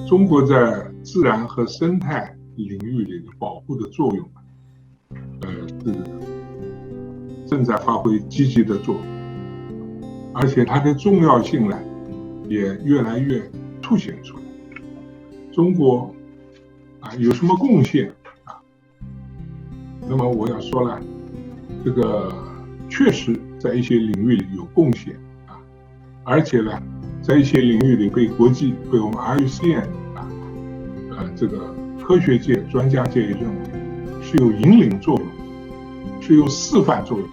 中国在自然和生态领域里的保护的作用，是正在发挥积极的作用，而且它的重要性呢，也越来越凸显出来。中国有什么贡献那么我要说了，这个确实在一些领域里有贡献而且呢，在一些领域里被我们 IUCN 这个科学界、专家界也认为是有引领作用，是有示范作用。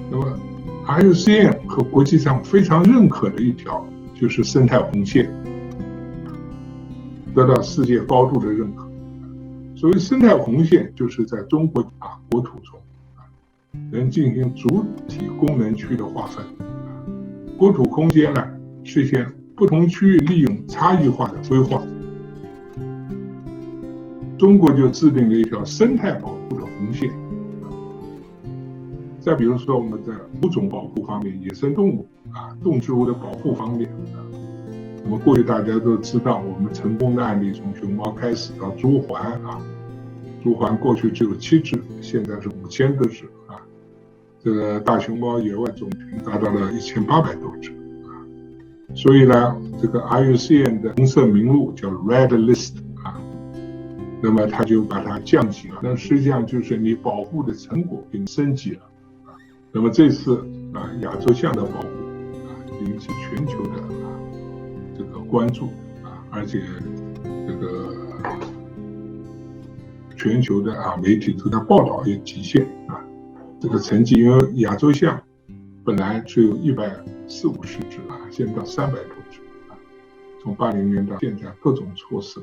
那么 IUCN 和国际上非常认可的一条就是生态红线，得到世界高度的认可。所谓生态红线，就是在中国国土中能进行主体功能区的划分。国土空间呢，实现不同区域利用差异化的规划。中国就制定了一条生态保护的红线。再比如说我们在物种保护方面，野生动物动植物的保护方面我们过去大家都知道，我们成功的案例从熊猫开始到朱鹮朱鹮过去只有7只，现在是5000多只这个大熊猫野外总群达到了1800多只所以呢，这个 IUCN 的红色名录叫 Red List那么它就把它降级了，那实际上就是你保护的成果给你升级了那么这次亚洲象的保护引起全球的这个关注而且这个全球的媒体都在报道也体现这个成绩，因为亚洲象本来只有140-150只现在到300多只从80年到现在各种措施